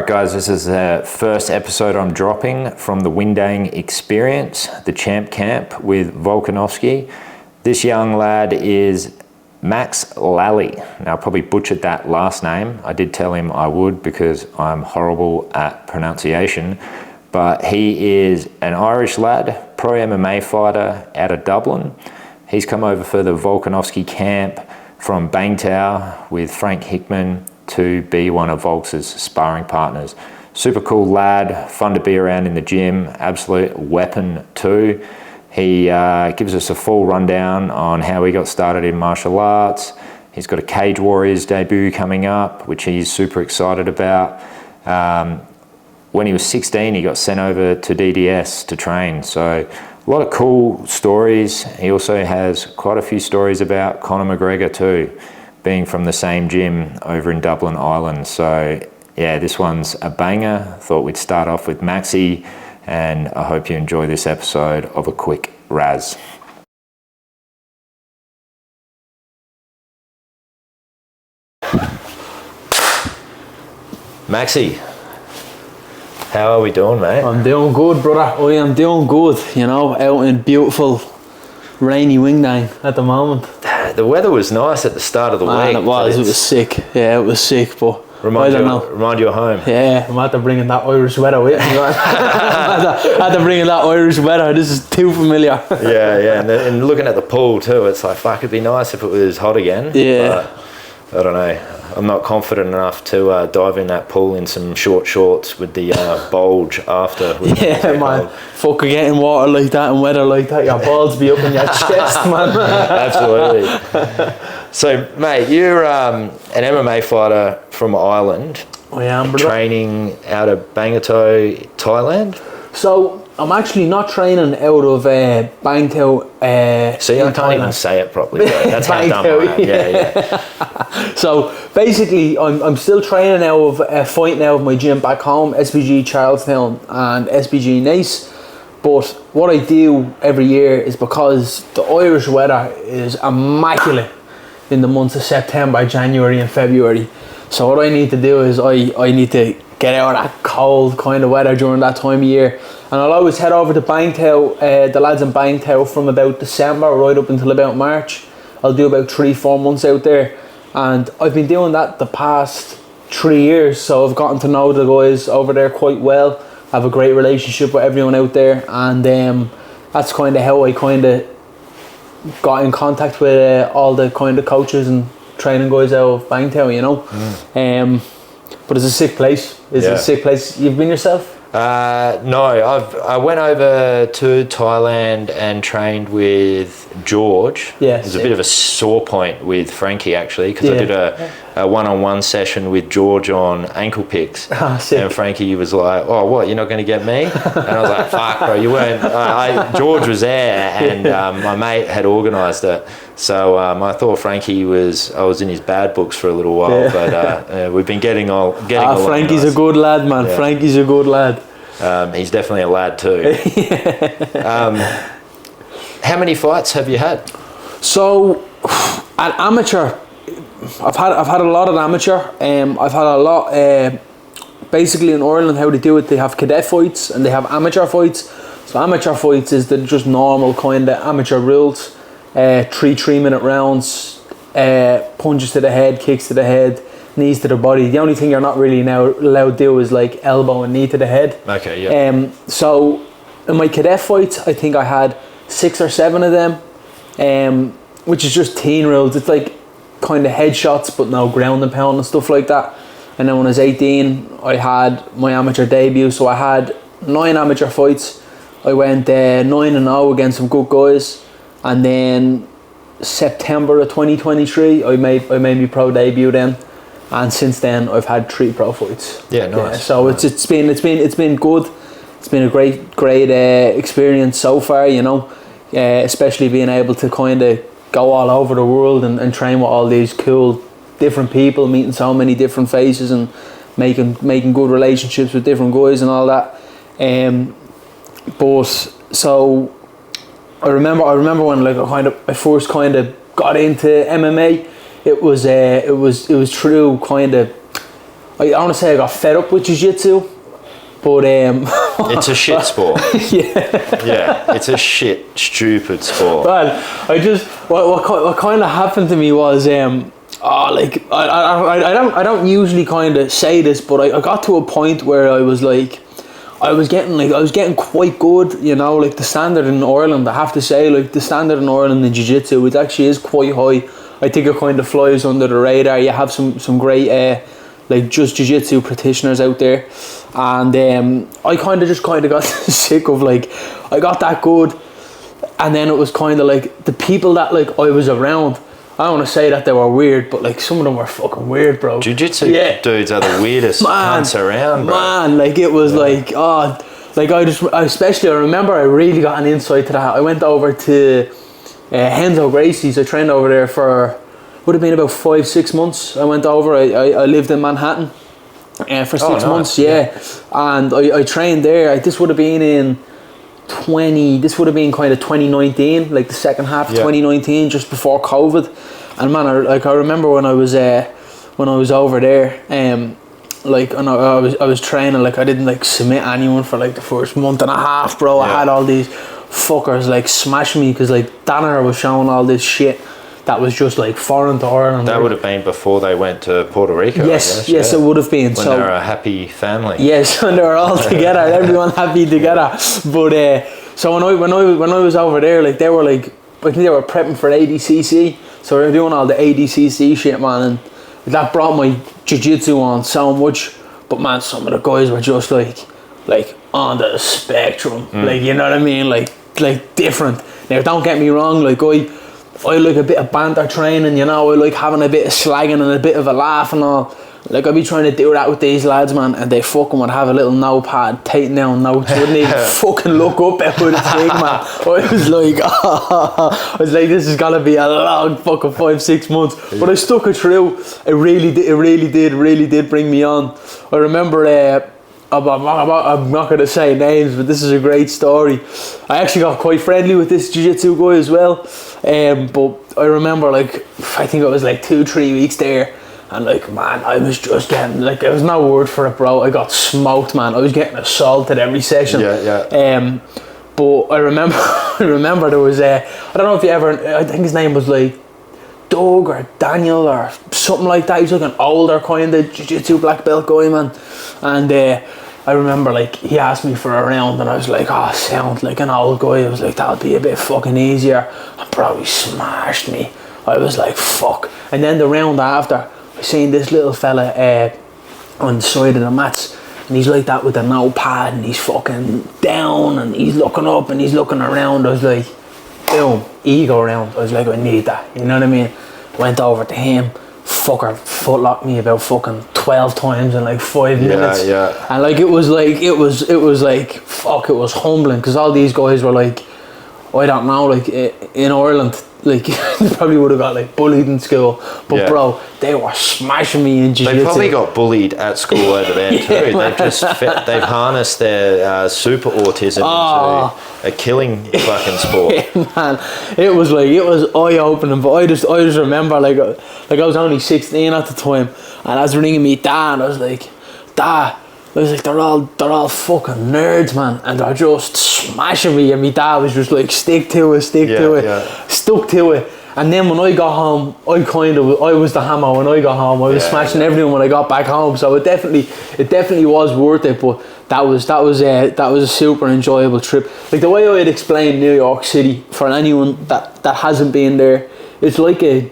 Alright guys, this is the first episode I'm dropping from the Windang Experience, the Champ Camp with Volkanovski. This young lad is Max Lally. Now I probably butchered that last name. I did tell him I would because I'm horrible at pronunciation. But he is an Irish lad, pro MMA fighter out of Dublin. He's come over for the Volkanovski Camp from Bangtao with Frank Hickman to be one of Volk's sparring partners. Super cool lad, fun to be around in the gym, absolute weapon too. He gives us a full rundown on how he got started in martial arts. He's got a Cage Warriors debut coming up, which he's super excited about. When he was 16, he got sent over to DDS to train. So a lot of cool stories. He also has quite a few stories about Conor McGregor too, being from the same gym over in Dublin, Ireland. So yeah, this one's a banger. Thought we'd start off with Maxi, and I hope you enjoy this episode of A Quick Razz. Maxi, how are we doing, mate? I'm doing good, brother. I am doing good, you know, out in beautiful rainy Windang at the moment. The weather was nice at the start of the week. It was sick. Yeah, it was sick, but remind you of home. Yeah, I'm after bringing that Irish sweater with me. After bringing that Irish sweater, this is too familiar. Yeah, and looking at the pool too, it's like, fuck, it'd be nice if it was hot again. Yeah. But I don't know. I'm not confident enough to dive in that pool in some short shorts with the bulge after. Yeah, man. Fuck, getting water like that and weather like that, your balls be up in your chest, man. Absolutely. So, mate, you're an MMA fighter from Ireland. I am, brother. Training out of Bangtao, Thailand? So, I'm actually not training out of Bangtao. See, I can't even say it properly. That's how dumb I am. Yeah. So basically, I'm still training out of fighting out of my gym back home, SBG Charlestown and SBG Nice. But what I do every year is, because the Irish weather is immaculate in the months of September, January and February. So what I need to do is I need to get out of that cold kind of weather during that time of year. And I'll always head over to Bangtao, the lads in Bangtao, from about December right up until about March. I'll do about 3-4 months out there. And I've been doing that the past 3 years. So I've gotten to know the guys over there quite well. I have a great relationship with everyone out there. And that's kind of how I kind of got in contact with all the kind of coaches and training guys out of Bangtao, you know. But it's a sick place. It's a sick place. You've been yourself? No, I went over to Thailand and trained with George. Yeah, it was a bit of a sore point with Frankie actually, because I did a one-on-one session with George on ankle picks. And Frankie was like, "Oh, what? You're not going to get me?" And I was like, "Fuck, bro, you weren't." George was there, and my mate had organised it. So I thought Frankie I was in his bad books for a little while, but we've been getting along. Frankie's nice. A good lad, man. Yeah. Frankie's a good lad. He's definitely a lad too. How many fights have you had? So, at amateur, I've had a lot at amateur. I've had a lot. Basically, in Ireland, how they do it, they have cadet fights and they have amateur fights. So amateur fights is the just normal kind of amateur rules. 3-minute rounds, punches to the head, kicks to the head, knees to the body. The only thing you're not really now allowed to do is like elbow and knee to the head. Okay, yeah. So in my cadet fights, I think I had 6 or 7 of them, which is just teen rules. It's like kind of headshots, but no ground and pound and stuff like that. And then when I was 18, I had my amateur debut. So I had 9 amateur fights. I went 9-0 against some good guys. And then September of 2023, I made my pro debut then, and since then I've had 3 pro fights. Yeah, nice. Yeah, so nice. It's been good. It's been a great experience so far, you know, especially being able to kind of go all over the world and train with all these cool different people, meeting so many different faces and making good relationships with different guys and all that. But so. I remember when like I first kind of got into MMA. It was through kind of I want to say I got fed up with jiu-jitsu, but it's a shit sport. Yeah, it's a stupid sport. Well, I just what kind of happened to me was like I don't usually kind of say this, but I got to a point where I was like. I was getting quite good, you know, like the standard in Ireland, I have to say, like the standard in Ireland in jiu-jitsu, it actually is quite high. I think it kind of flies under the radar. You have some great like just jiu-jitsu practitioners out there, and I kind of got sick of, like, I got that good, and then it was kind of like the people that like I was around, I don't want to say that they were weird, but like some of them were fucking weird, bro. Jiu-jitsu dudes are the weirdest cunts around, bro. Man, like it was like, like I remember I really got an insight to that. I went over to Henzo Gracie's. I trained over there for, would have been about 5-6 months. I went over, I lived in Manhattan for 6 months, yeah. And I trained there. This would have been this would have been kind of 2019, like the second half of 2019, just before COVID. And man, I remember when I was over there, like, and I was training, like I didn't like submit anyone for like the first month and a half, bro. I had all these fuckers like smashing me because like Danaher was showing all this shit that was just like foreign to Ireland. That would have been before they went to Puerto Rico. Yes, it would have been. When they were a happy family. Yes, when they were all together, everyone happy together. But so when I was over there, like they were like, I think they were prepping for ADCC, so they were doing all the ADCC shit, man, and that brought my jiu-jitsu on so much. But man, some of the guys were just like on the spectrum, like, you know what I mean, like different. Now don't get me wrong, like I like a bit of banter training, you know, I like having a bit of slagging and a bit of a laugh and all. Like I'd be trying to do that with these lads, man, and they fucking would have a little notepad, taking down notes, wouldn't even fucking look up at what it's like, man. I was like, this is gonna be a long fucking 5-6 months, but I stuck it through. It really did bring me on. I remember, I'm not gonna say names, but this is a great story. I actually got quite friendly with this jiu-jitsu guy as well, but I remember, like, I think it was like 2-3 weeks there. And like, man, I was just getting, like, there was no word for it, bro. I got smoked, man. I was getting assaulted every session. But I remember there was I don't know if you ever, I think his name was like Doug or Daniel or something like that. He's like an older kind of jiu-jitsu black belt guy, man. And I remember, like, he asked me for a round and I was like, oh, sound like an old guy. I was like, that'll be a bit fucking easier. And bro, he smashed me. I was like, fuck. And then the round after, I seen this little fella on the side of the mats, and he's like that with a notepad, and he's fucking down, and he's looking up, and he's looking around. I was like, boom, ego round. I was like, I need that, you know what I mean? Went over to him, fucker footlocked me about fucking 12 times in like 5 minutes. And like, it was like, fuck, it was humbling, because all these guys were like, I don't know, like in Ireland, like they probably would have got like bullied in school, but bro, they were smashing me in jiu-jitsu. They probably got bullied at school over there too. They've harnessed their super autism into a killing fucking sport. Man, it was eye opening. But I just remember, like I was only 16 at the time, and I was ringing me dad, and I was like, Dad, I was like, they're all fucking nerds, man, and they're just smashing me. And my dad was just like, stuck to it. And then when I got home, I was the hammer when I got home. I was smashing everyone when I got back home. So it definitely was worth it. But that was a super enjoyable trip. Like, the way I'd explain New York City for anyone that hasn't been there, it's like a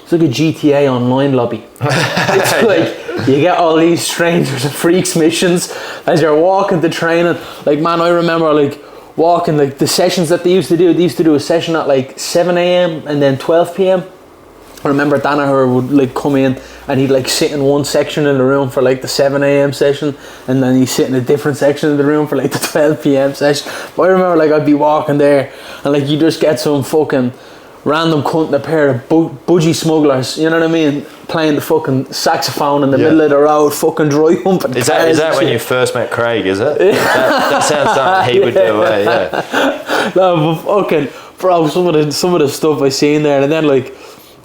GTA online lobby. It's like, you get all these strangers and freaks missions as you're walking to training. Like, man, I remember like walking, like the sessions that they used to do a session at like 7 a.m. and then 12 p.m. I remember Danaher would like come in and he'd like sit in one section in the room for like the 7 a.m. session, and then he'd sit in a different section in the room for like the 12 p.m. session. But I remember, like, I'd be walking there and like you just get some fucking random cunt in a pair of budgie smugglers, you know what I mean, playing the fucking saxophone in the middle of the road, fucking dry humping. Is that when you first met Craig, is it? that sounds something he would do, No, but fucking, bro, some of the stuff I seen there, and then like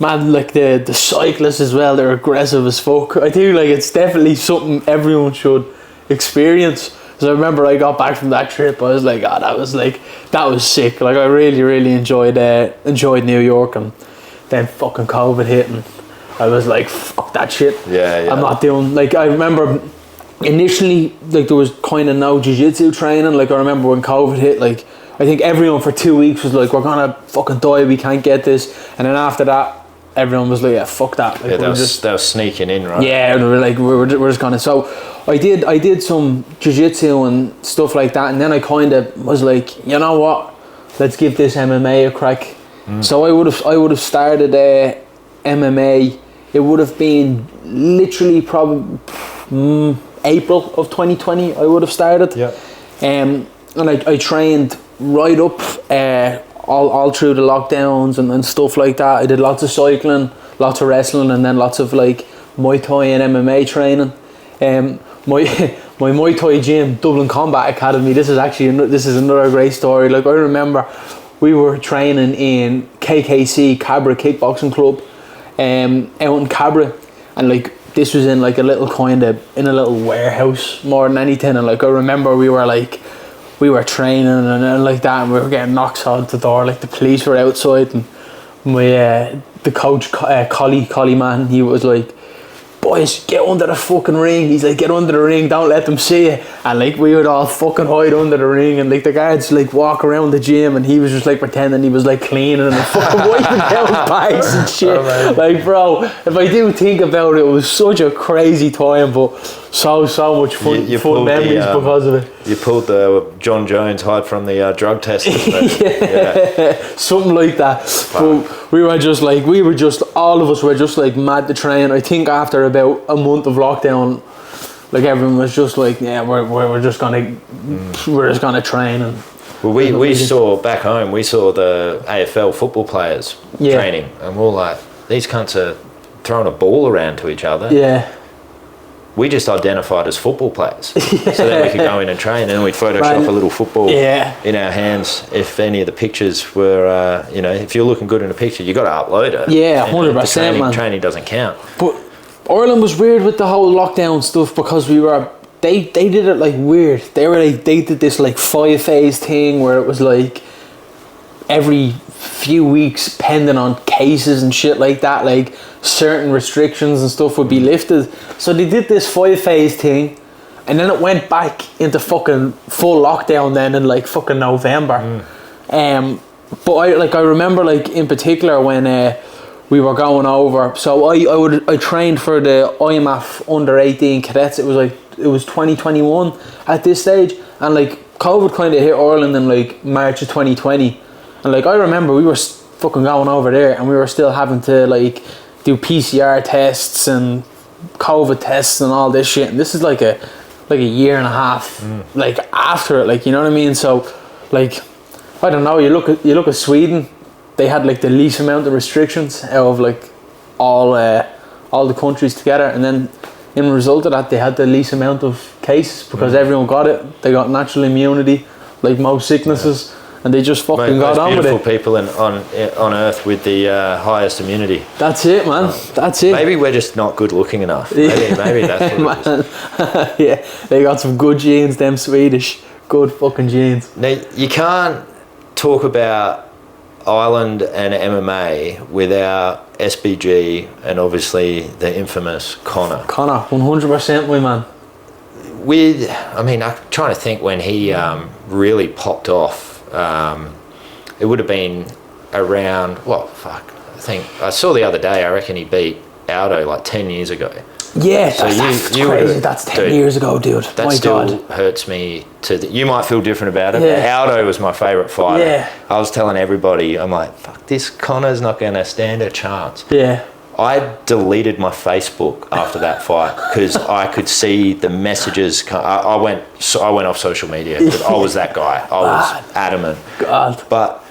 Man, like the cyclists as well, they're aggressive as fuck. I think like it's definitely something everyone should experience. Because I remember I got back from that trip, I was like, that was sick. Like I really enjoyed New York, and then fucking COVID hit, and I was like, fuck that shit. Yeah. I'm not doing, like, I remember initially, like, there was kind of no jiu-jitsu training. Like, I remember when COVID hit, like, I think everyone for 2 weeks was like, we're gonna fucking die, we can't get this. And then after that, everyone was like, yeah, fuck that. Like, they were sneaking in, right? Yeah, and we were like, we're just gonna. So I did some jiu-jitsu and stuff like that, and then I kind of was like, you know what, let's give this MMA a crack. So I would have started MMA. It would have been literally probably April of 2020. I would have started. Yeah. And I trained right up all through the lockdowns and stuff like that. I did lots of cycling, lots of wrestling, and then lots of like Muay Thai and MMA training. My Muay Thai gym, Dublin Combat Academy. This is another great story. Like I remember, we were training in KKC, Cabra Kickboxing Club, out in Cabra, and like this was in like a little warehouse more than anything. And like I remember we were training and like that, and we were getting knocks on the door. Like the police were outside, and the coach Collie man, he was like, boys, get under the fucking ring. He's like, get under the ring, don't let them see you. And like we would all fucking hide under the ring, and like the guards like walk around the gym, and he was just like pretending he was like cleaning and fucking wiping down bags and shit. Oh, like, bro, if I do think about it, it was such a crazy time, but so much fun, fun memories because of it. You pulled the John Jones hide from the drug test. Something like that. But all of us were just like mad to train. I think after about a month of lockdown, like everyone was just like, yeah, we're just gonna train. And well, we saw back home, we saw the AFL football players training, and we were like, these cunts are throwing a ball around to each other. Yeah. We just identified as football players, so then we could go in and train, and then we'd Photoshop a little football in our hands. If any of the pictures were, if you're looking good in a picture, you got to upload it. Yeah, 100%, man. Training doesn't count. But Ireland was weird with the whole lockdown stuff because they did it like weird. They did this like 5-phase thing where it was like every few weeks, pending on cases and shit like that, like certain restrictions and stuff would be lifted. So they did this 5-phase thing, and then it went back into fucking full lockdown then in like fucking November. But I remember like in particular when we were going over, so I trained for the IMAF under 18 cadets. It was 2021 at this stage, and like COVID kind of hit Ireland in like March of 2020. And like I remember we were fucking going over there, and we were still having to like do PCR tests and COVID tests and all this shit. And this is like a year and a half like after it, like, you know what I mean? So like, I don't know, you look at Sweden, they had like the least amount of restrictions out of like all the countries together, and then in result of that they had the least amount of cases because everyone got it. They got natural immunity like most sicknesses. And they just fucking got on with it. Beautiful people on Earth with the highest immunity. That's it, man. That's it. Maybe we're just not good looking enough. Maybe that's what it is. Yeah, they got some good genes, them Swedish. Good fucking genes. Now, you can't talk about Ireland and MMA without SBG and obviously the infamous Conor. 100%, my man. I'm trying to think when he really popped off. It would have been around, I think I saw the other day, I reckon he beat Aldo like 10 years ago. Yeah, so that's crazy. That's 10 years ago, dude. That my still God. hurts me you might feel different about it. Yeah. Aldo was my favourite fighter. Yeah. I was telling everybody, I'm like, fuck, this Conor's not going to stand a chance. Yeah. I deleted my Facebook after that fight because I could see the messages. I went off social media. I was that guy. I was adamant. God. But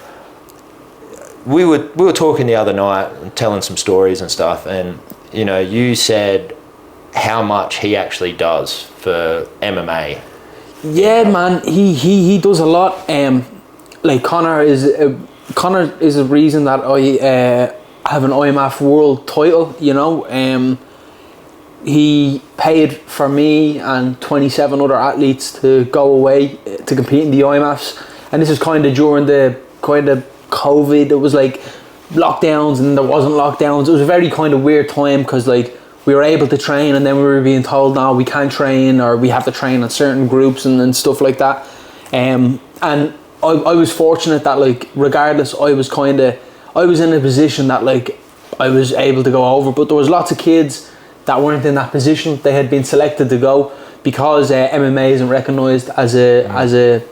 we were talking the other night and telling some stories and stuff, and you said how much he actually does for MMA. Yeah, man, he does a lot. Like Conor is a reason that have an IMF world title, you know. He paid for me and 27 other athletes to go away to compete in the IMFs, and this is kind of during the kind of COVID. It was like lockdowns and there wasn't lockdowns. It was a very kind of weird time because like we were able to train and then we were being told no, we can't train, or we have to train on certain groups and stuff like that. And I was fortunate that like regardless, I was in a position that like I was able to go over, but there was lots of kids that weren't in that position. They had been selected to go because MMA isn't recognised as a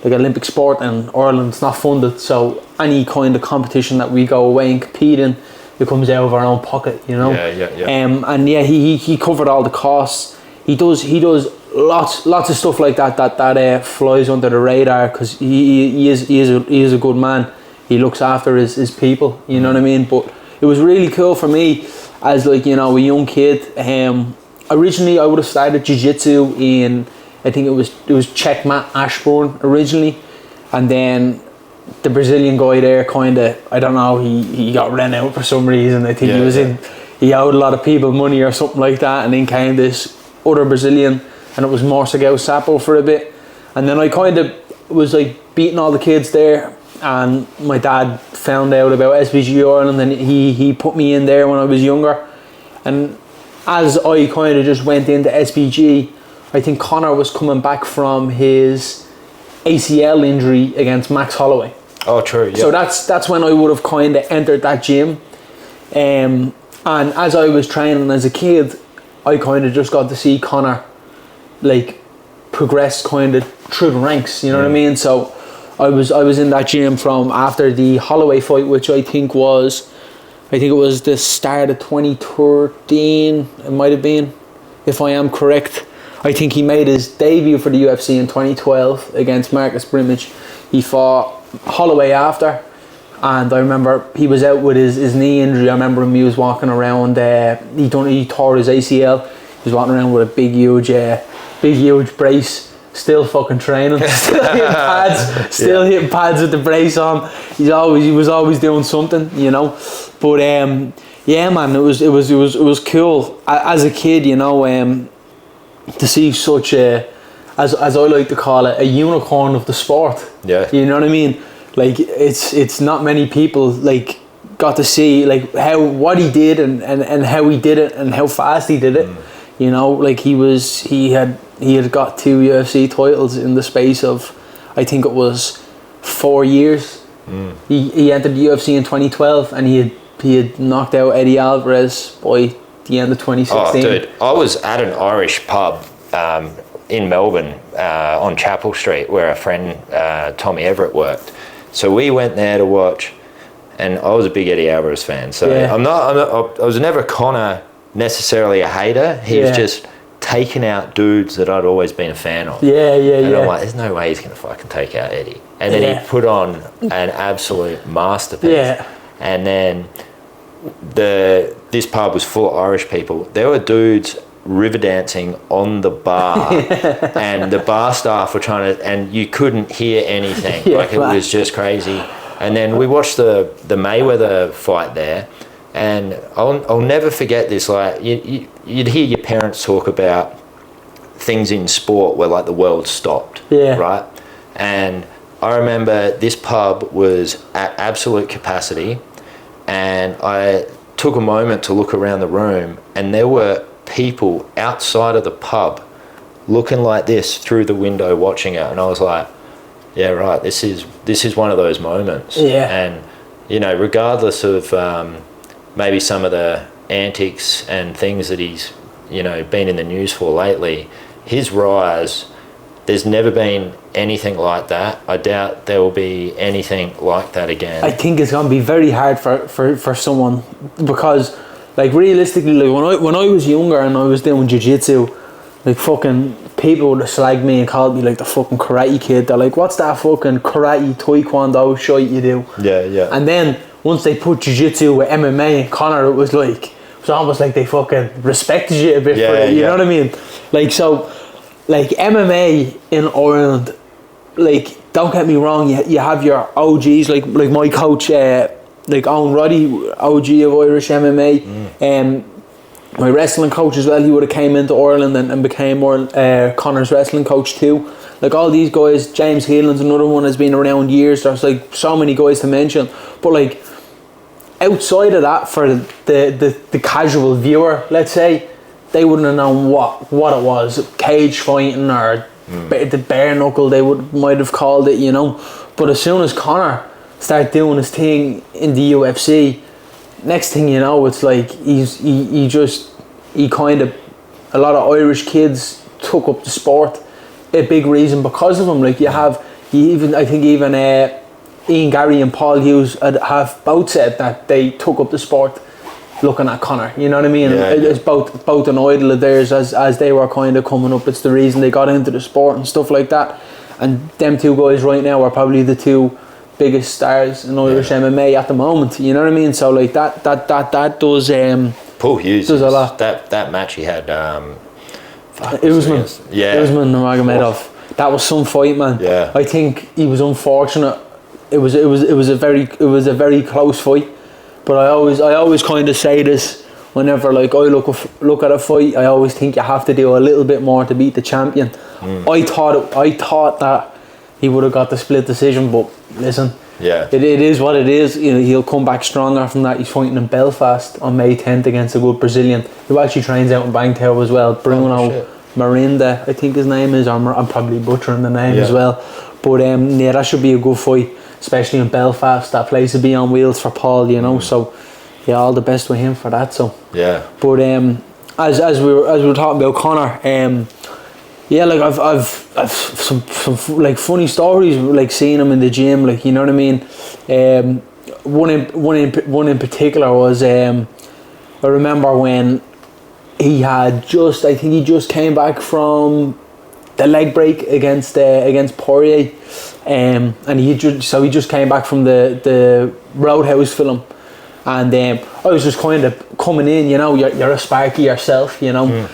like Olympic sport, and Ireland's not funded, so any kind of competition that we go away and compete in, it comes out of our own pocket, you know. And yeah, he covered all the costs. He does lots of stuff like that flies under the radar because he is a good man. He looks after his people, you know what I mean. But it was really cool for me as like, you know, a young kid. Originally I would have started jiu-jitsu in, I think it was Checkmat Ashbourne originally, and then the Brazilian guy there kind of, I don't know, he got rent out for some reason. I think he owed a lot of people money or something like that, and then came this other Brazilian, and it was Morcegao Sapo for a bit, and then I kind of was like beating all the kids there, and my dad found out about SBG Ireland, and he put me in there when I was younger, and as I kind of just went into SBG, I think Conor was coming back from his ACL injury against Max Holloway. Oh, true. Yeah. So that's when I would have kind of entered that gym, and as I was training as a kid, I kind of just got to see Conor like progress kind of through the ranks. You know what I mean? So I was in that gym from after the Holloway fight, which I think it was the start of 2013. It might have been, if I am correct. I think he made his debut for the UFC in 2012 against Marcus Brimage. He fought Holloway after, and I remember he was out with his knee injury. I remember him, he was walking around, he tore his ACL. He was walking around with a big huge brace, still fucking training, still hitting pads with the brace on. He was always doing something, you know. But yeah, man, it was cool as a kid, you know. To see such a, as I like to call it, a unicorn of the sport. Yeah. You know what I mean? Like it's not many people like got to see like what he did and how he did it and how fast he did it. You know, like he had got 2 UFC titles in the space of, I think it was 4 years. He entered the UFC in 2012 and he had knocked out Eddie Alvarez by the end of 2016. Oh, dude, I was at an Irish pub in Melbourne on Chapel Street where a friend, Tommy Everett, worked. So we went there to watch, and I was a big Eddie Alvarez fan. So I was never Conor necessarily a hater. He was just taking out dudes that I'd always been a fan of. And I'm like, there's no way he's going to fucking take out Eddie. And then he put on an absolute masterpiece. And then this pub was full of Irish people. There were dudes river dancing on the bar, and the bar staff were trying to, and you couldn't hear anything. It was just crazy. And then we watched the Mayweather fight there, and I'll never forget this. Like you'd hear your parents talk about things in sport where like the world stopped, right? And I remember this pub was at absolute capacity, and I took a moment to look around the room, and there were people outside of the pub looking like this through the window watching it, and I was like, yeah, right, this is one of those moments. And you know, regardless of maybe some of the antics and things that he's, you know, been in the news for lately, his rise, there's never been anything like that. I doubt there will be anything like that again. I think it's going to be very hard for someone, because like realistically, like when I was younger and I was doing jiu-jitsu, like fucking people would have slagged me and called me like the fucking karate kid. They're like, what's that fucking karate taekwondo shit you do? And then once they put jiu-jitsu with MMA and Conor, it was almost like they fucking respected you a bit for it, you know what I mean? Like, so like MMA in Ireland, like, don't get me wrong, you have your OGs, like my coach like Owen Roddy, OG of Irish MMA. My wrestling coach as well, he would have came into Ireland and became more Conor's wrestling coach too. Like all these guys, James Heelan's another one, has been around years. There's like so many guys to mention, but like outside of that, for the casual viewer, let's say, they wouldn't have known what it was, cage fighting or the bare knuckle they might have called it, you know. But as soon as Conor started doing his thing in the UFC, next thing you know, it's like he kind of, a lot of Irish kids took up the sport. A big reason because of him. Like I think even Ian Gary and Paul Hughes have both said that they took up the sport looking at Conor. You know what I mean? Yeah, it's both an idol of theirs as they were kind of coming up. It's the reason they got into the sport and stuff like that. And them two guys right now are probably the two biggest stars in Irish MMA at the moment. You know what I mean? So like that does Paul Hughes does a lot. That match he had. Usman Nurmagomedov. That was some fight, man. Yeah. I think he was unfortunate. It was a very close fight. But I always kind of say this whenever like I look at a fight. I always think you have to do a little bit more to beat the champion. I thought that he would have got the split decision, but listen, it is what it is. You know, he'll come back stronger from that. He's fighting in Belfast on May 10th against a good Brazilian who actually trains out in Bangtower as well. Bruno Marinda, I think his name is. I'm probably butchering the name as well. But that should be a good fight, especially in Belfast. That place will be on wheels for Paul, you know. So yeah, all the best with him for that. So but as we were talking about Conor, yeah, like I've some like funny stories, like seeing him in the gym, like, you know what I mean. One in particular was I remember when he just came back from the leg break against Poirier, and he just came back from the Roadhouse film. And I was just kind of coming in, you know, you're a Sparky yourself, you know.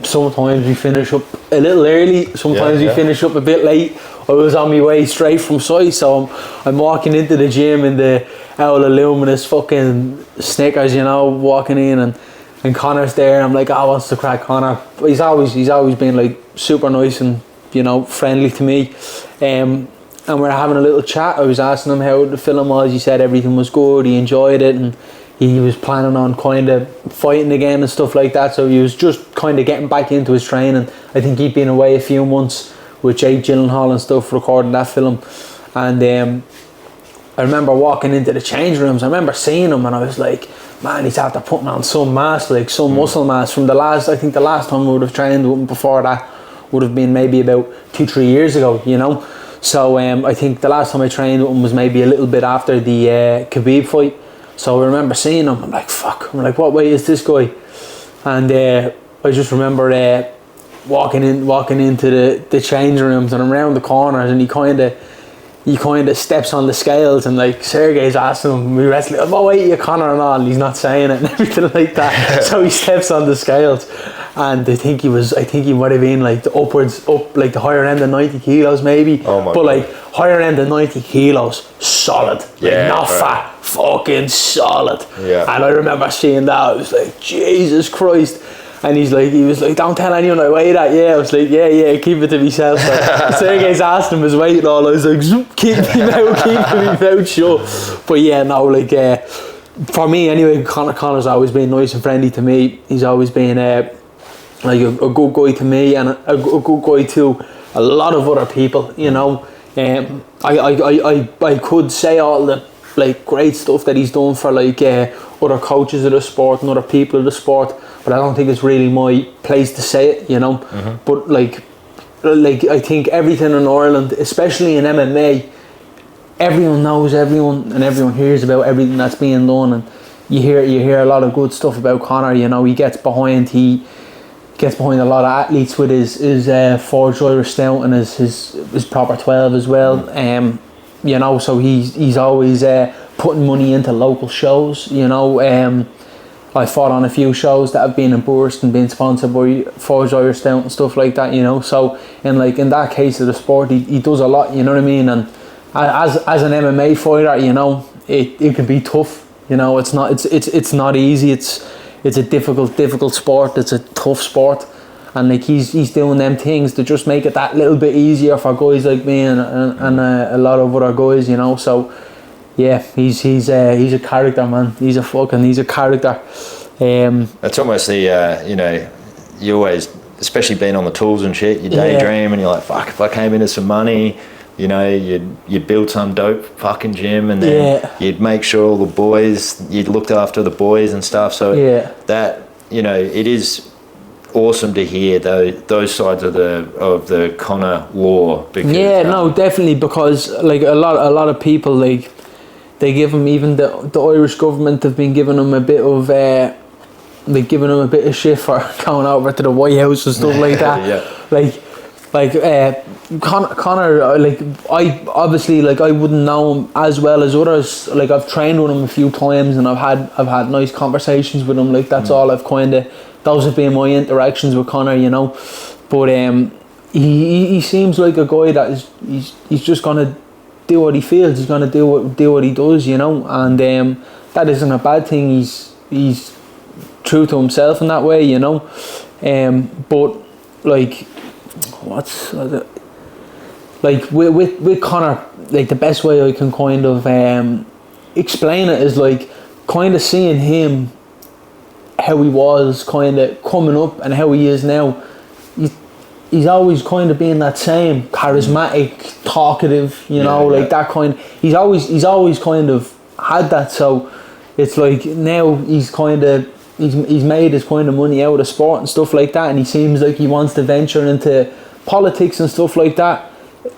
Sometimes we finish up a little early, sometimes we finish up a bit late. I was on my way straight from site, so I'm walking into the gym in the all luminous fucking Snickers, you know, walking in, and Conor's there. I'm like, oh, what's the crack, Conor? He's always been like super nice and, you know, friendly to me. And we're having a little chat. I was asking him how the film was. He said everything was good, he enjoyed it, and he was planning on kind of fighting again and stuff like that. So he was just kind of getting back into his training. I think he'd been away a few months with Jake Gyllenhaal and stuff, recording that film. And I remember walking into the change rooms. I remember seeing him, and I was like, man, he's after putting on some mass, like some muscle mass from the last time we would have trained with him before that would have been maybe about 2-3 years ago, you know. So I think the last time I trained with him was maybe a little bit after the Khabib fight. So I remember seeing him. I'm like, fuck. I'm like, what way is this guy? And I just remember walking into the change rooms, and I'm around the corners, and he kind of steps on the scales, and like Sergey's asking him, we wrestling, what weight are you, Conor, and all, and he's not saying it and everything like that. So he steps on the scales, and I think he might have been like like the higher end of 90 kilos maybe. But like higher end of 90 kilos, solid, like not fat, fucking solid. And I remember seeing that, I was like, Jesus Christ. And he was like, don't tell anyone I weigh that. I was like, yeah, keep it to myself. Like, Sergey's asked him his weight and all. I was like, keep me out, sure. But yeah, no, like for me anyway, Conor's always been nice and friendly to me. He's always been like a good guy to me, and a good guy to a lot of other people, you know. I could say all the like great stuff that he's done for like other coaches of the sport and other people of the sport, but I don't think it's really my place to say it, you know. But like I think everything in Ireland, especially in MMA, everyone knows everyone, and everyone hears about everything that's being done, and you hear a lot of good stuff about Conor. You know, he gets behind a lot of athletes with his Forged Irish Stout and his proper 12 as well. You know, so he's always putting money into local shows. You know, I fought on a few shows that have been endorsed and been sponsored by Forged Irish Stout and stuff like that. You know, so in that case of the sport, he does a lot. You know what I mean? And as an MMA fighter, you know, it can be tough. You know, it's not easy. It's a difficult sport. It's a tough sport, and like he's doing them things to just make it that little bit easier for guys like me and a lot of other guys. You know, so yeah, he's a character, man. He's a character. It's almost the you always, especially being on the tools and shit, you daydream and you're like, fuck, if I came into some money, you know, you'd build some dope fucking gym, and then you'd make sure all the boys, you'd looked after the boys and stuff. So that, you know, it is awesome to hear those sides of the Conor lore. Because, no, definitely, because like a lot of people, like, they give him, even the Irish government have been giving him a bit of shit for going over to the White House and stuff like that. Conor, like, I obviously, like, I wouldn't know him as well as others. Like, I've trained with him a few times and I've had nice conversations with him. Like, that's all I've those have been my interactions with Conor, you know. But he seems like a guy that he's just gonna do what he feels. He's gonna do what he does, you know. And that isn't a bad thing. He's true to himself in that way, you know. But like, like with Conor, like, the best way I can kind of explain it is like kind of seeing him, how he was kind of coming up and how he is now. He's always kind of been that same charismatic, talkative, you know, like that kind. He's always kind of had that. So it's like now he's made his kind of money out of sport and stuff like that, and he seems like he wants to venture into politics and stuff like that.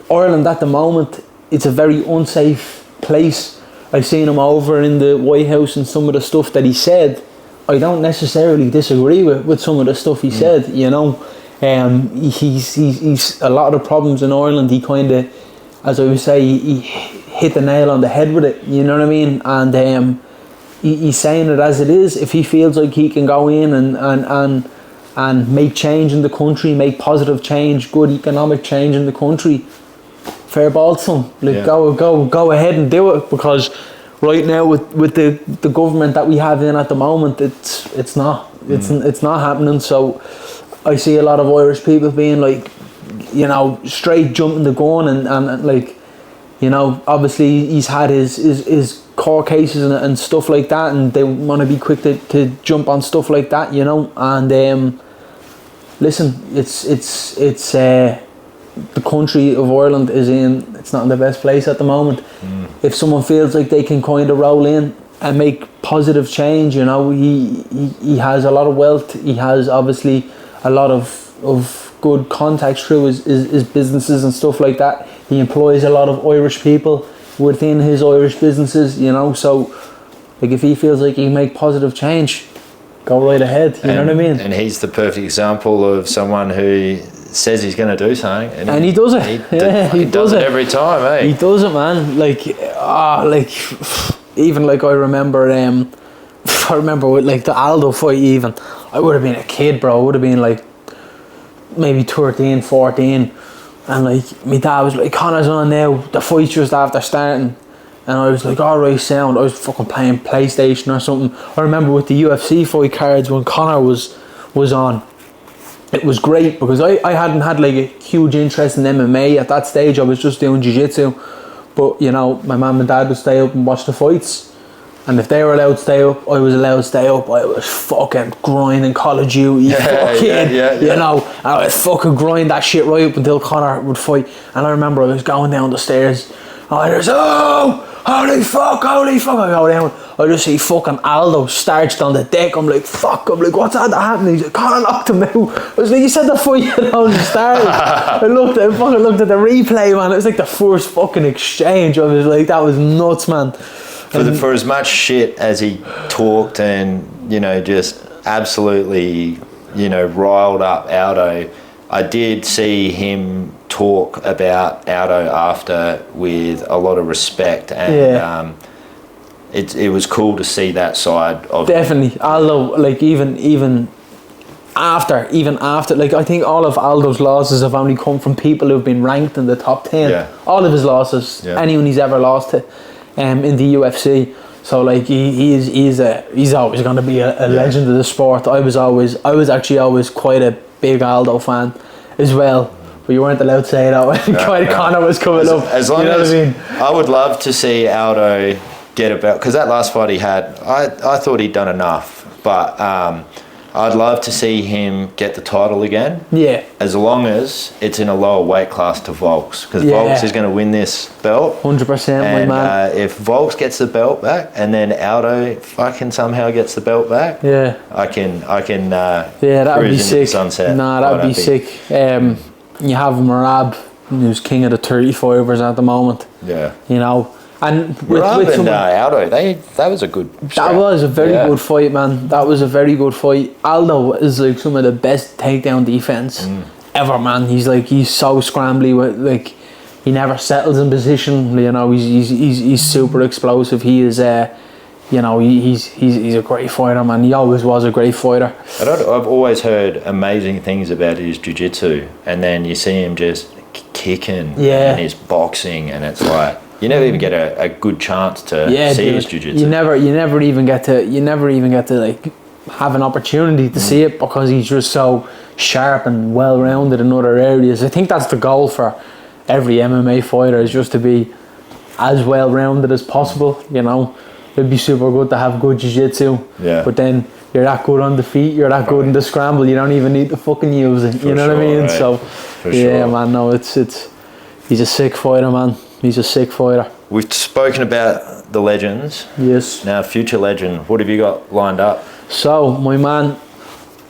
Ireland at the moment, it's a very unsafe place. I've seen him over in the White House, and some of the stuff that he said, I don't necessarily disagree with some of the stuff he said, you know. He's a lot of the problems in Ireland, he kind of, as I would say, he hit the nail on the head with it, you know what I mean? And he's saying it as it is. If he feels like he can go in and make change in the country, make positive change, good economic change in the country, fair ball to him. Like, go ahead and do it, because right now with the government that we have in at the moment, it's not happening. So I see a lot of Irish people being like, you know, straight jumping the gun and like, you know, obviously he's had his court cases and stuff like that, and they want to be quick to jump on stuff like that, you know. And listen, it's the country of Ireland it's not in the best place at the moment. If someone feels like they can kind of roll in and make positive change, you know, he has a lot of wealth. He has obviously a lot of good contacts through his businesses and stuff like that. He employs a lot of Irish people within his Irish businesses, you know. So like, if he feels like he can make positive change, go right ahead, you know what I mean? And he's the perfect example of someone who says he's going to do something, and he does it. He does it every time, eh? He does it, man. Like, even like I remember with like the Aldo fight. Even I would have been a kid, bro. I would have been like maybe 13, 14, and like my dad was like, Conor's on now, the fight's just after starting. And I was like, alright, sound. I was fucking playing PlayStation or something. I remember with the UFC fight cards when Conor was on, it was great, because I hadn't had like a huge interest in MMA at that stage. I was just doing Jiu-jitsu. But, you know, my mum and dad would stay up and watch the fights. And if they were allowed to stay up, I was allowed to stay up. I was fucking grinding Call of Duty, you know. I would fucking grind that shit right up until Conor would fight. And I remember I was going down the stairs. I was, holy fuck, I go down. I just see fucking Aldo starched on the deck. I'm like, fuck. I'm like, what's that happening? He's like, Conor knocked him out. I was like, you said the fight, you know, started. I fucking looked at the replay, man. It was like the first fucking exchange. I was like, that was nuts, man. For as much shit as he talked and, you know, just absolutely, you know, riled up Aldo, I did see him talk about Aldo after with a lot of respect, and it was cool to see that side of definitely him. Aldo, like, even after, like, I think all of Aldo's losses have only come from people who've been ranked in the top 10. All of his losses, anyone he's ever lost to, in the UFC. So like he's always going to be a legend of the sport. I was actually always quite a big Aldo fan as well. But you weren't allowed to say that when Conor was coming up. As long as, what I mean? I would love to see Aldo get a belt, because that last fight he had, I thought he'd done enough, but I'd love to see him get the title again. Yeah. As long as it's in a lower weight class to Volks, because Volks is going to win this belt. 100%, my man. If Volks gets the belt back, and then Aldo fucking somehow gets the belt back, I can. That would be sick. Sunset. Nah, that would be sick. You have Marab, who's king of the 35ers at the moment. Yeah. You know. And with Aldo, that was a good scrap. That was a very good fight, man. That was a very good fight. Aldo is like some of the best takedown defense ever, man. He's so scrambly with, like, he never settles in position. You know, he's super explosive. He is you know, he's a great fighter, man. He always was a great fighter. I've always heard amazing things about his jiu-jitsu, and then you see him just kicking and his boxing, and it's like, you never even get a good chance to see his jiu-jitsu. You never even get to like have an opportunity to see it, because he's just so sharp and well-rounded in other areas. I think that's the goal for every MMA fighter, is just to be as well-rounded as possible. You know, it'd be super good to have good jiu-jitsu, but then you're that good on the feet, you're that good in the scramble, you don't even need to fucking use it. You know what I mean? Right. So man, no, it's he's a sick fighter, man. He's a sick fighter. We've spoken about the legends. Yes. Now, future legend, what have you got lined up? So, my man,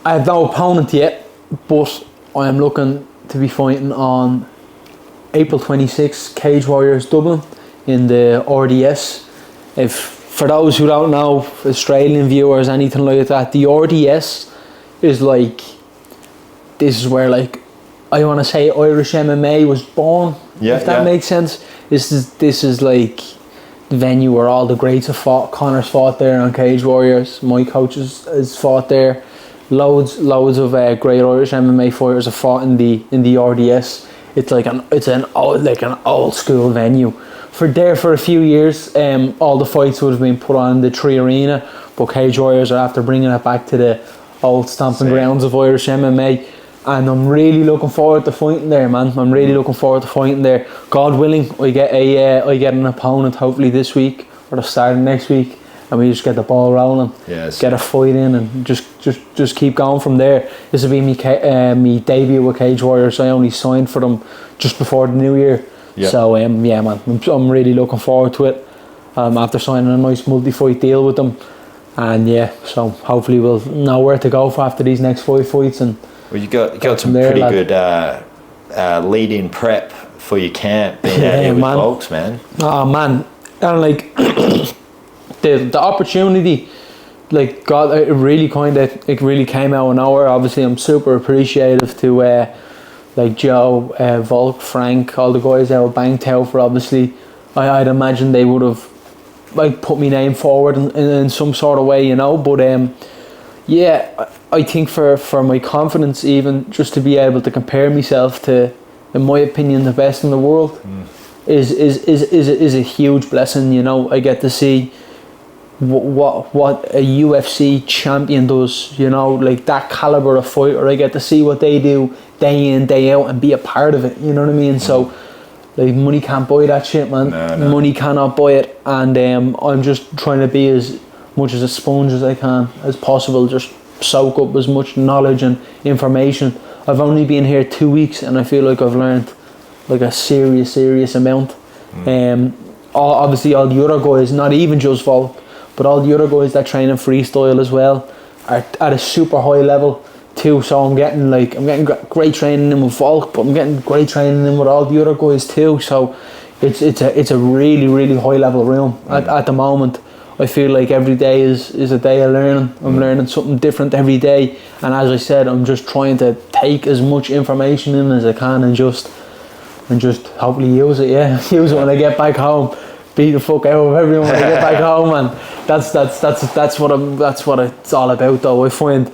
I have no opponent yet, but I am looking to be fighting on April 26th, Cage Warriors Dublin, in the RDS. For those who don't know, Australian viewers, anything like that, the RDS is like, this is where, like, I want to say Irish MMA was born, if that makes sense. This is like the venue where all the greats have fought. Conor's fought there on Cage Warriors. My coach has fought there. Loads of great Irish MMA fighters have fought in the RDS. It's like an old school venue. For a few years, all the fights would have been put on in the Tree Arena, but Cage Warriors are after bringing it back to the old stomping grounds of Irish MMA. And I'm really looking forward to fighting there, man. I'm really looking forward to fighting there. God willing, I get an opponent hopefully this week or the start of next week, and we just get the ball rolling. Yes. Get a fight in, and just keep going from there. This will be me debut with Cage Warriors. I only signed for them just before the new year. Yep. So man, I'm really looking forward to it. After signing a nice multi-fight deal with them, and so hopefully we'll know where to go for after these next 5 fights. And well, you got some pretty good lead-in prep for your camp being out here with Volks, man. Oh man, and like the opportunity, like God, it really came out of nowhere. Obviously, I'm super appreciative to like Joe, Volk, Frank, all the guys that were banked out for. Obviously, I'd imagine they would have like put my name forward in some sort of way, you know. But I think for my confidence, even just to be able to compare myself to, in my opinion, the best in the world, is a huge blessing. You know, I get to see what a UFC champion does. You know, like that caliber of fighter. I get to see what they do day in, day out, and be a part of it. You know what I mean? So, like, money can't buy that shit, man. No. Money cannot buy it, and I'm just trying to be as much as a sponge as I can as possible. Just soak up as much knowledge and information. I've only been here 2 weeks, and I feel like I've learned like a serious amount. Obviously all the other guys, not even just Volk, but all the other guys that train in freestyle as well, are at a super high level too. So I'm getting great training in with Volk, but I'm getting great training in with all the other guys too. So it's a really high level room at the moment. I feel like every day is a day of learning. I'm learning something different every day, and as I said, I'm just trying to take as much information in as I can and just hopefully use it. Use it when I get back home. Beat the fuck out of everyone when I get back home, and that's what it's all about. Though I find,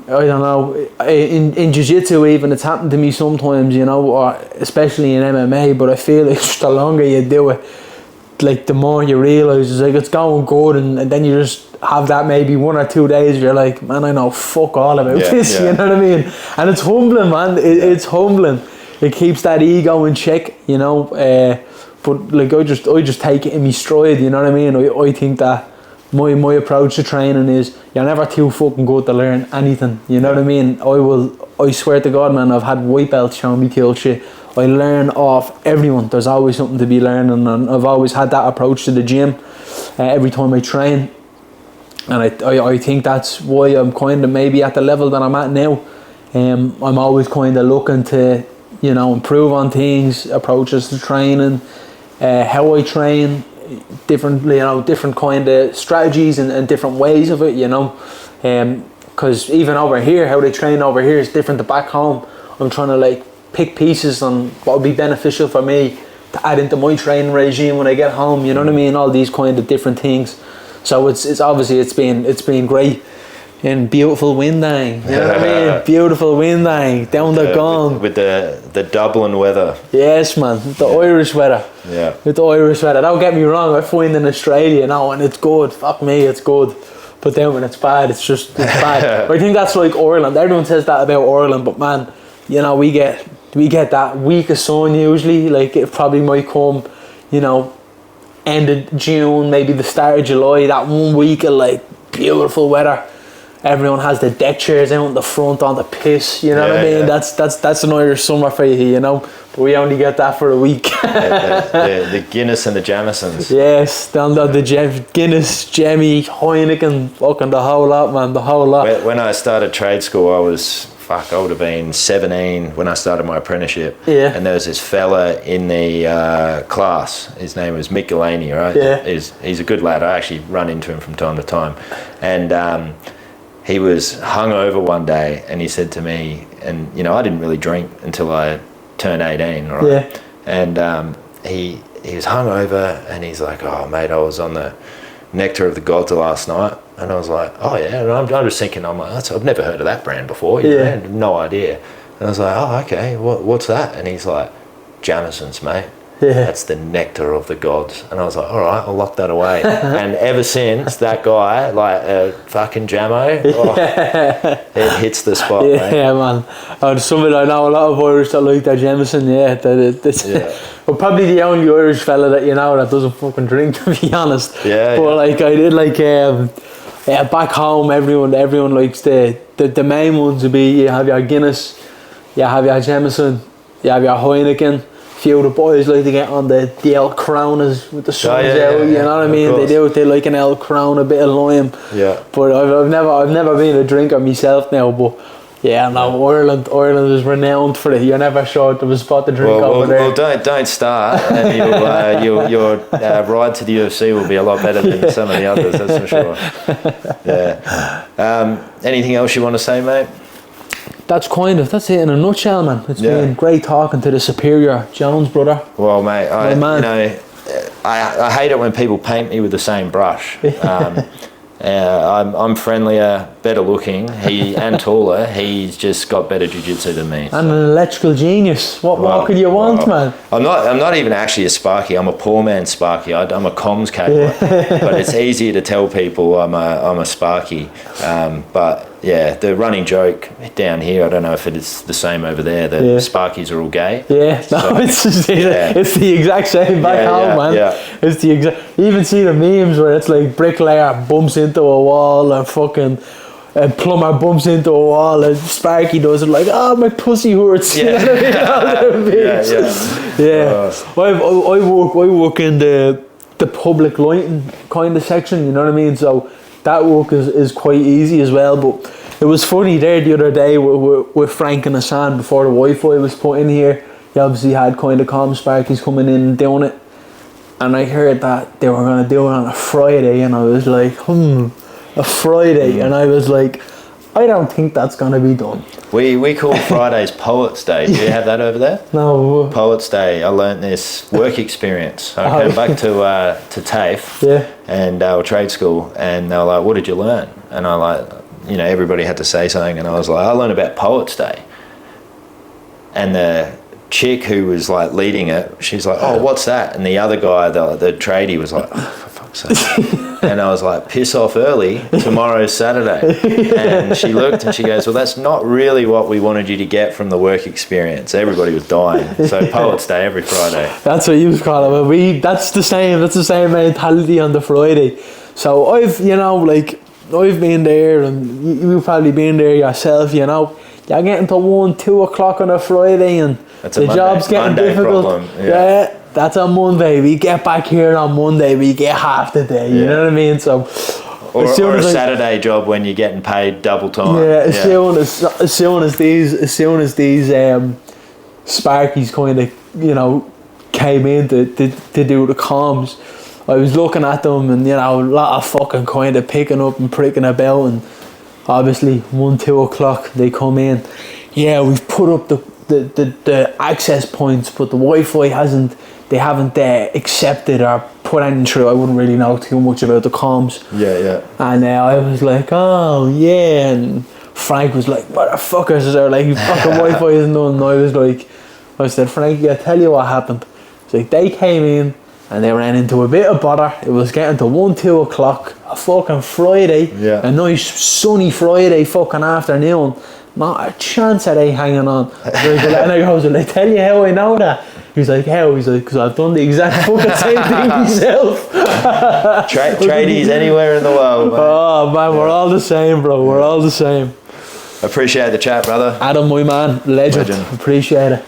I don't know, in jiu-jitsu even, it's happened to me sometimes, you know, or especially in MMA. But I feel like the longer you do it, like the more you realise it's like it's going good, and then you just have that maybe 1 or 2 days where you're like, man, I know fuck all about this, you know what I mean? And it's humbling, man. It's humbling. It keeps that ego in check, you know. But like I just take it in my stride, you know what I mean? I think that my approach to training is you're never too fucking good to learn anything, you know what I mean? I swear to God, man, I've had white belts showing me cool shit. I learn off everyone. There's always something to be learning, and I've always had that approach to the gym every time I train. And I think that's why I'm kind of maybe at the level that I'm at now. I'm always kind of looking to, you know, improve on things, approaches to training, how I train, different kind of strategies and different ways of it, you know. Because even over here, how they train over here is different to back home. I'm trying to like pick pieces on what would be beneficial for me to add into my training regime when I get home, you know what I mean? All these kind of different things. So it's obviously it's been great. In beautiful Windang, you know what I mean? Beautiful Windang, down the gong. With the Dublin weather. Yes, man, the Irish weather. Yeah. With the Irish weather. Don't get me wrong, I find in Australia now, and it's good. Fuck me, it's good. But then when it's bad, it's bad. I think that's like Ireland. Everyone says that about Ireland, but man, you know, we get that week of sun usually. Like it probably might come, you know, end of June, maybe the start of July. That 1 week of like beautiful weather. Everyone has the deck chairs out in the front on the piss, you know what I mean? Yeah. That's an Irish summer for you, you know. But we only get that for a week. the Guinness and the Jamesons. Yes, down the Guinness, Jemmy, Heineken, fucking the whole lot, man, the whole lot. When I started trade school, I would have been 17 when I started my apprenticeship. Yeah. And there was this fella in the class. His name was Mick Galaney, right? Yeah. He's a good lad. I actually run into him from time to time. And he was hungover one day, and he said to me, and you know, I didn't really drink until I turned 18, right? Yeah. And he was hungover, and he's like, "Oh, mate, I was on the Nectar of the Gods last night," and I was like, "Oh yeah," and I'm just thinking, I've never heard of that brand before. You know, I had no idea. And I was like, "Oh, okay, what's that?" And he's like, "Jamesons, mate. Yeah. That's the Nectar of the Gods." And I was like, all right, I'll lock that away. And ever since, that guy, like a fucking Jamo, it hits the spot, mate. Yeah, man. Something I know a lot of Irish that like that Jameson, Well, probably the only Irish fella that you know that doesn't fucking drink, to be honest. Yeah. But like I did back home, everyone likes the main ones would be you have your Guinness, you have your Jameson, you have your Heineken. Few of the boys like to get on the El Coronas with the suns out, you know what I mean? They like an El Corona, a bit of lime. Yeah. But I've never been a drinker myself now, but yeah, no, Ireland is renowned for it. You're never sure there was a spot to drink over there. Well, don't start, and your ride to the UFC will be a lot better than some of the others, that's for sure. Yeah. Anything else you want to say, mate? That's it in a nutshell, man. It's been great talking to the superior Jones brother. Well, mate, I hate it when people paint me with the same brush. I'm friendlier, better looking, and taller. He's just got better jiu-jitsu than me. And an electrical genius. What more could you want, man? I'm not even actually a Sparky. I'm a poor man Sparky. I'm a comms capper. But it's easier to tell people I'm a Sparky. But yeah, the running joke down here, I don't know if it's the same over there, that Sparkies are all gay. Yeah, no, it's the exact same back home, man. Yeah. It's the exact. You even see the memes where it's like bricklayer bumps into a wall and fucking a plumber bumps into a wall and Sparky does it like, oh, my pussy hurts. Yeah. You know what I mean? I work in the public lighting kind of section, you know what I mean? So that work is quite easy as well. But it was funny there the other day with Frank and Hassan before the Wi-Fi was put in here. He obviously had kind of comm Sparkies coming in and doing it, and I heard that they were going to do it on a Friday, and I was like, a Friday, and I was like, I don't think that's going to be done. We call Fridays Poets Day. Do you have that over there? No. Poets Day. I learnt this work experience. I came back to TAFE and trade school, and they were like, what did you learn? And I like, everybody had to say something, and I was like, I learned about Poets Day. And the chick who was like leading it, she's like, oh, what's that? And the other guy, the tradie, was like, oh, for fuck's sake. And I was like, piss off early, tomorrow's Saturday. And she looked and she goes, well, that's not really what we wanted you to get from the work experience. Everybody was dying. So Poets Day every Friday. That's what you was calling it. That's the same mentality on the Friday. So I've been there, and you've probably been there yourself, you know. You're getting to 1-2 o'clock on a Friday, and the job's getting difficult. Problem. Yeah, that's on Monday. We get back here on Monday, we get half the day. You know what I mean? So, or a Saturday job when you're getting paid double time. Yeah, as soon as these Sparkies kind of came in to do the comms, I was looking at them, and a lot of fucking kind of picking up and pricking about, and obviously 1-2 o'clock they come in. Yeah, we've put up the access points, but the Wi-Fi haven't accepted or put anything through. I wouldn't really know too much about the comms. Yeah. And I was like, oh yeah, and Frank was like, motherfuckers, is there like fucking Wi-Fi isn't done? And I said, Frankie, I'll tell you what happened. It's like they came in and they ran into a bit of bother. It was getting to 1-2 o'clock, a fucking Friday, a nice sunny Friday fucking afternoon. Not a chance of they hanging on. And I goes, will I tell you how I know that? He's like, how? He's like, because I've done the exact fucking same thing myself. Tradies anywhere in the world, man. Oh man, we're all the same, bro. We're all the same. Appreciate the chat, brother. Adam, my man, legend. Appreciate it.